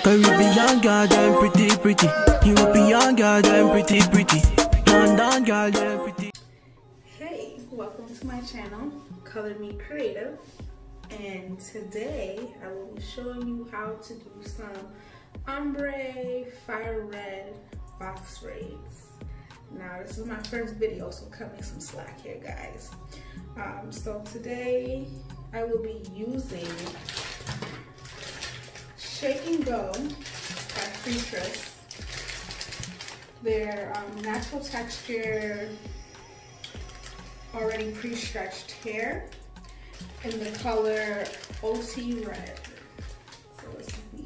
Caribbean girl, them pretty, pretty. European girl, them pretty, pretty. London girl, them pretty. Hey, welcome to my channel, Color Me Creative. And today I will be showing you how to do some ombre fire red box braids. Now this is my first video, so cut me some slack here, guys. So today I will be using Shake and Go by Freetress. Their natural texture, already pre-stretched hair in the color OTRed. So this is the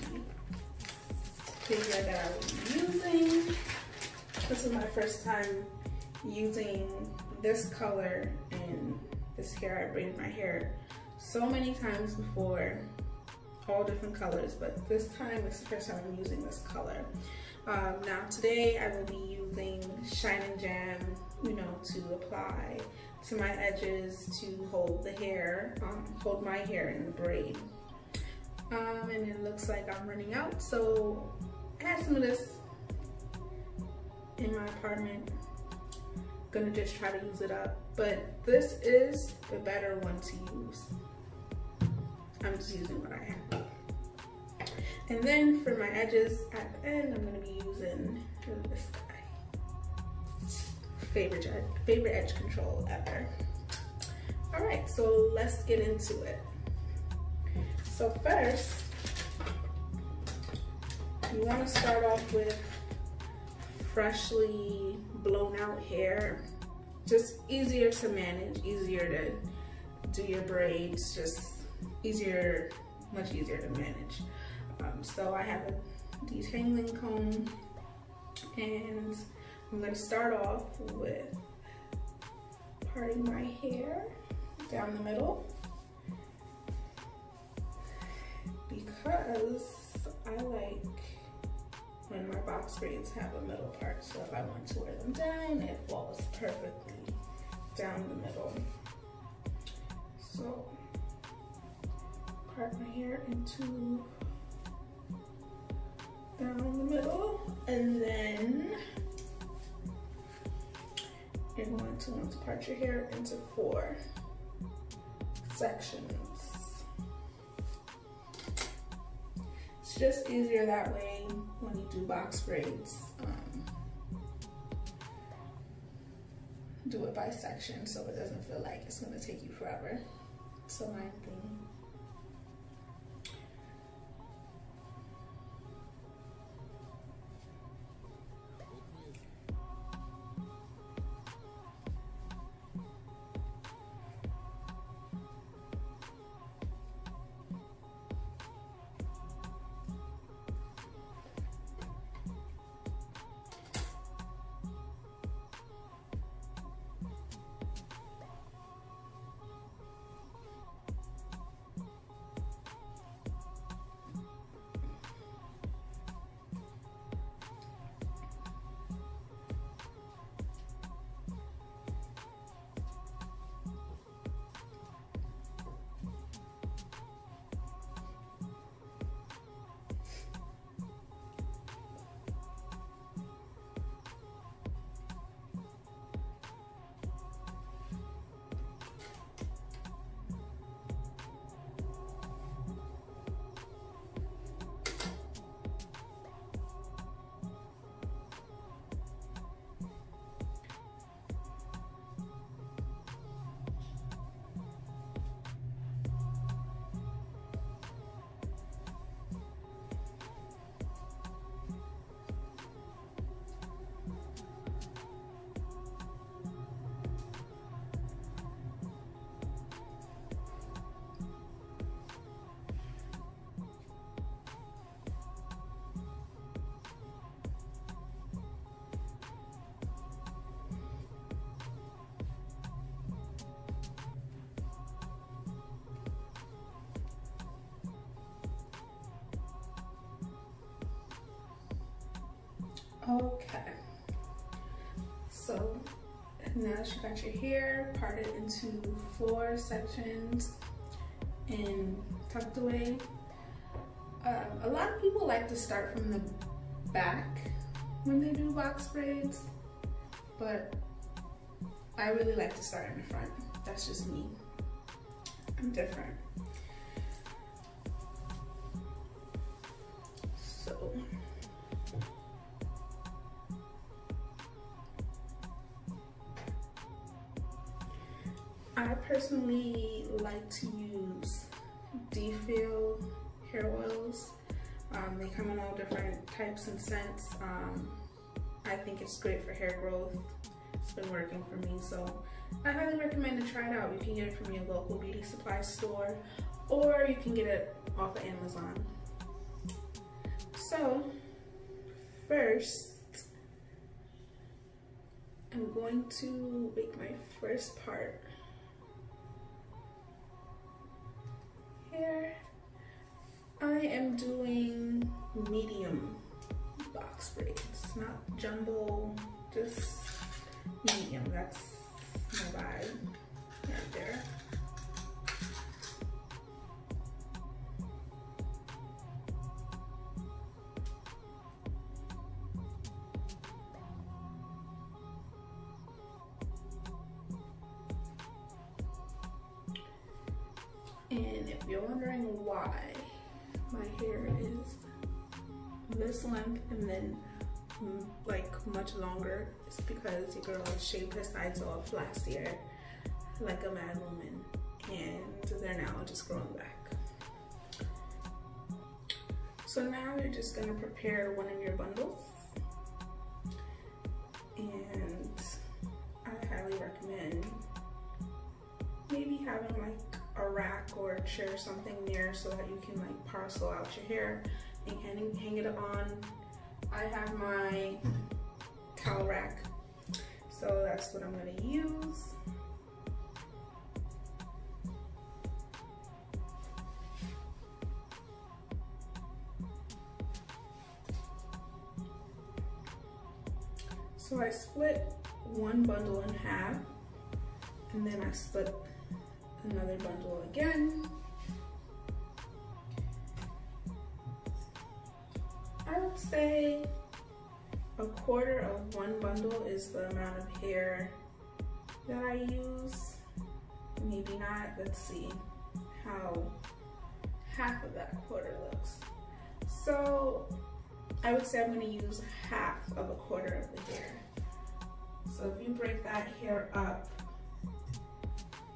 figure that I will be using. This is my first time using this color and this hair. I braided my hair so many times before, all different colors, but this time it's the first time I'm using this color. Now today I will be using Shine and Jam, to apply to my edges to hold the hair, hold my hair in the braid. And it looks like I'm running out, so I have some of this in my apartment. Gonna just try to use it up, but this is the better one to use. I'm just using what I have. And then for my edges at the end, I'm gonna be using this guy. Favorite edge control ever. All right, so let's get into it. So first, you wanna start off with freshly blown out hair. Just easier to manage, easier to do your braids, just easier, much easier to manage. So I have a detangling comb, and I'm going to start off with parting my hair down the middle, because I like when my box braids have a middle part, so if I want to wear them down, it falls perfectly down the middle. So part my hair into down the middle, and then you're going to want to part your hair into 4 sections. It's just easier that way when you do box braids. Do it by section so it doesn't feel like it's going to take you forever. So my thing. Okay, so now that you got your hair parted into 4 sections and tucked away, A lot of people like to start from the back when they do box braids, but I really like to start in the front. That's just me. I'm different. So I personally like to use Difeel hair oils. They come in all different types and scents. I think it's great for hair growth. It's been working for me, so I highly recommend to try it out. You can get it from your local beauty supply store, or you can get it off of Amazon. So first, I'm going to make my first part here. I am doing medium box braids, not jumbo, just medium. That's my vibe right there. And if you're wondering why my hair is this length and then like much longer, it's because your girl shaved her sides off last year like a mad woman, and they're now just growing back. So now you're just gonna prepare one of your bundles, and I highly recommend maybe having like a rack or a chair or something near so that you can like parcel out your hair and hang it on. I have my cowl rack, so that's what I'm gonna use. So I split one bundle in half, and then I split another bundle again. I would say a quarter of one bundle is the amount of hair that I use. Maybe not. Let's see how half of that quarter looks. So I would say I'm going to use half of a quarter of the hair. So if you break that hair up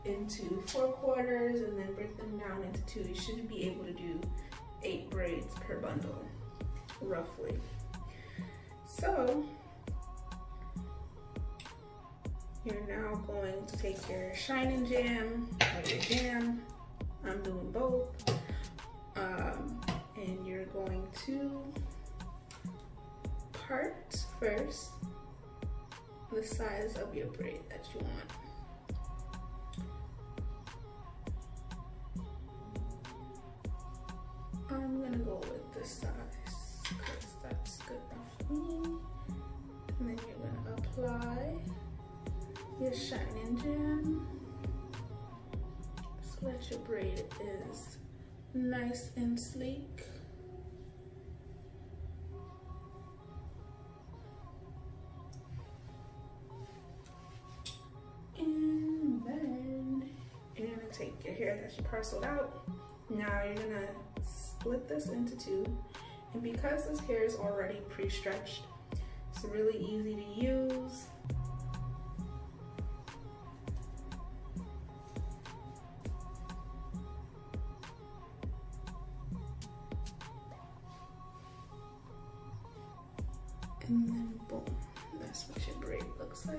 into 4 quarters and then break them down into 2, you should be able to do 8 braids per bundle, roughly. So you're now going to take your Shine and Jam or your jam. I'm doing both. And you're going to part first the size of your braid that you want. I'm gonna go with this size because that's good enough for me. And then you're gonna apply your Shine and Jam so that your braid is nice and sleek. And then you're gonna take your hair that you parceled out. Now you're gonna split this into 2, and because this hair is already pre-stretched, it's really easy to use. And then boom, that's what your braid looks like.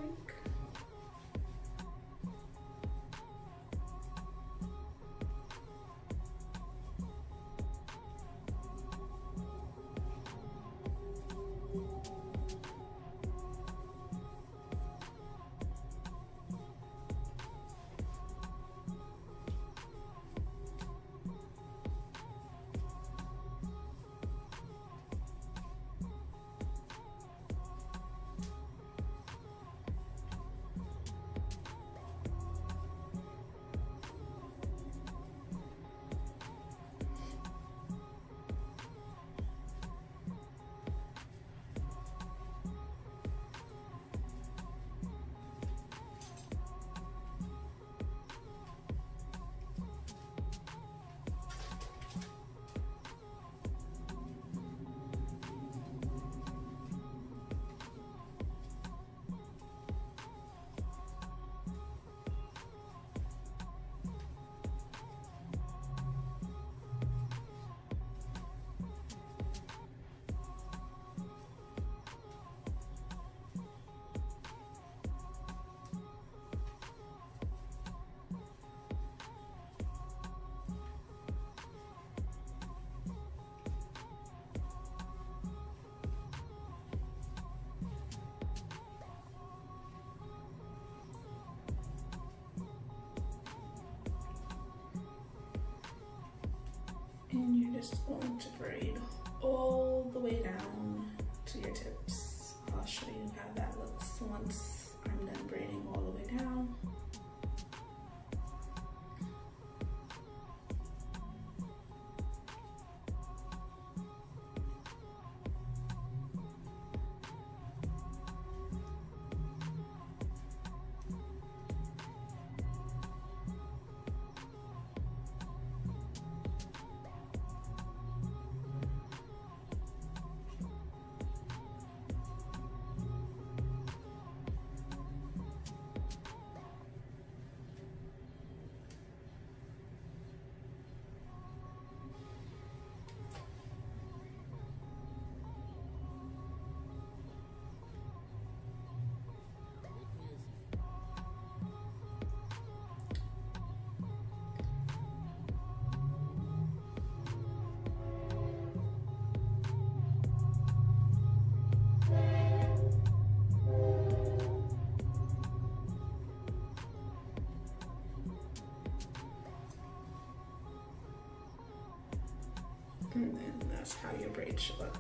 And then that's how your braid should look.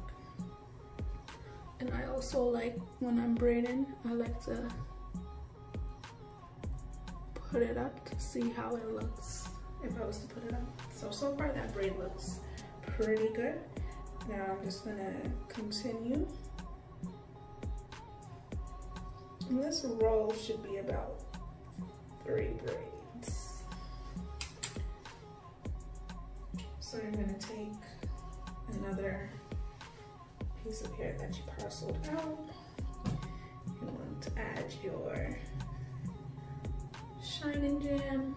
And I also like, when I'm braiding, I like to put it up to see how it looks if I was to put it up. So far that braid looks pretty good. Now I'm just gonna continue. And this roll should be about 3 braids. So you're gonna take another piece of hair that you parceled out. You want to add your Shine and Jam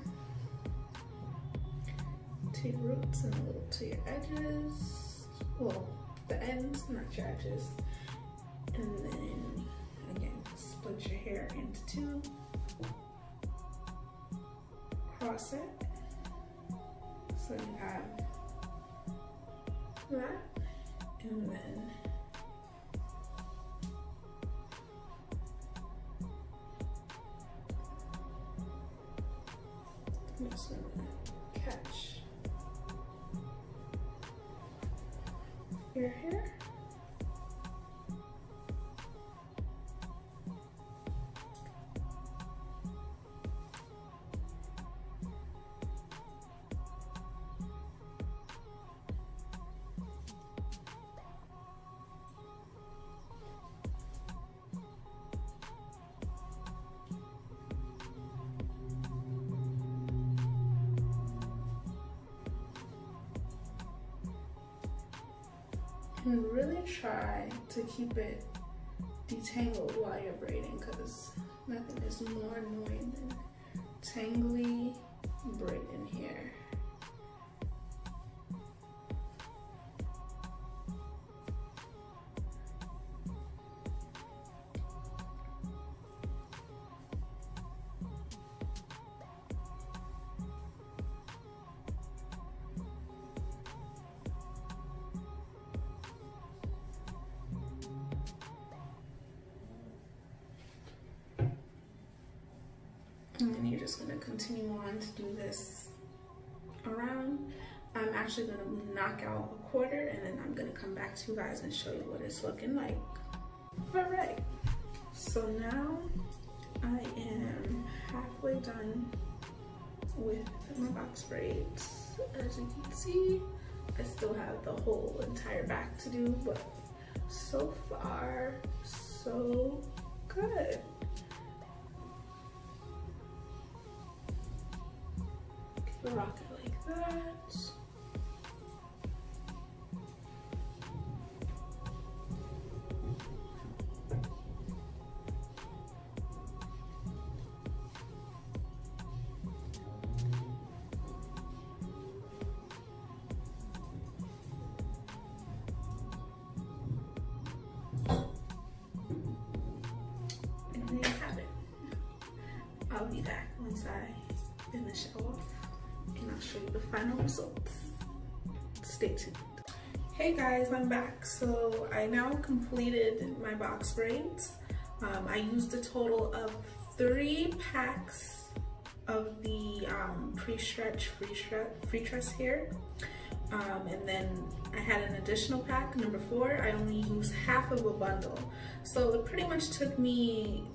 to your roots and a little to your edges. Well, the ends, not your edges. And then again, split your hair into 2. Cross it. So you have that. And then I'm just gonna catch your hair. And really try to keep it detangled while you're braiding, because nothing is more annoying than tangly braiding hair. And then you're just gonna continue on to do this around. I'm actually gonna knock out a quarter, and then I'm gonna come back to you guys and show you what it's looking like. All right, so now I am halfway done with my box braids. As you can see, I still have the whole entire back to do, but so far, so good. Rock it like that. And there you have it. I'll be back once I finish it off, and I'll show you the final results. Stay tuned. Hey guys, I'm back. So I now completed my box braids. I used a total of 3 packs of the pre-stretch Freetress hair. And then I had an additional pack, number 4. I only used half of a bundle. So it pretty much took me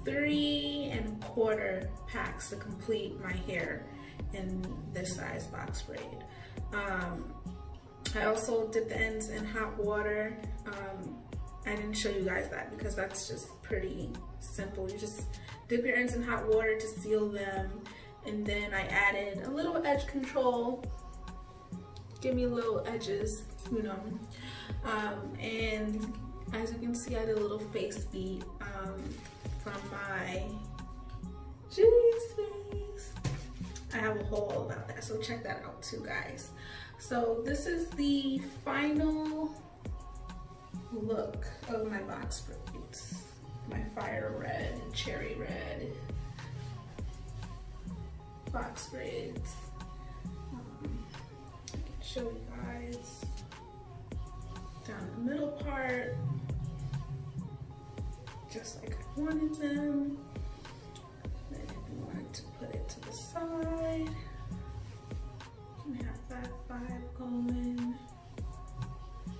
3 1/4 packs to complete my hair in this size box braid. I also dipped the ends in hot water. I didn't show you guys that because that's just pretty simple. You just dip your ends in hot water to seal them, and then I added a little edge control. Give me little edges, you know. And as you can see, I did a little face beat from my Julie's face. I have a haul about that, so check that out too, guys. So this is the final look of my box braids. My fire red, cherry red box braids. I can show you guys down the middle part, just like I wanted them. Then if you wanted to put it to the side, you can have that vibe going.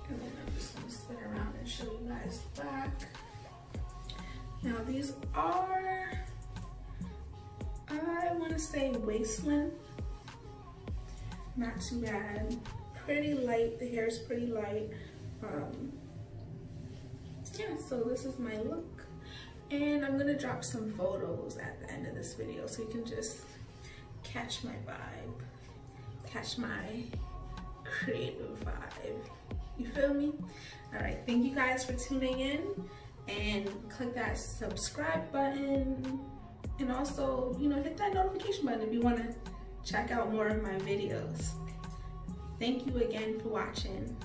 And then I'm just gonna spin around and show you guys the back. Now these are, I wanna say waist length. Not too bad. Pretty light, the hair is pretty light. Yeah, so this is my look. And I'm gonna drop some photos at the end of this video so you can just catch my vibe, catch my creative vibe. You feel me? All right, thank you guys for tuning in, and click that subscribe button, and also, you know, hit that notification button if you want to check out more of my videos. Thank you again for watching.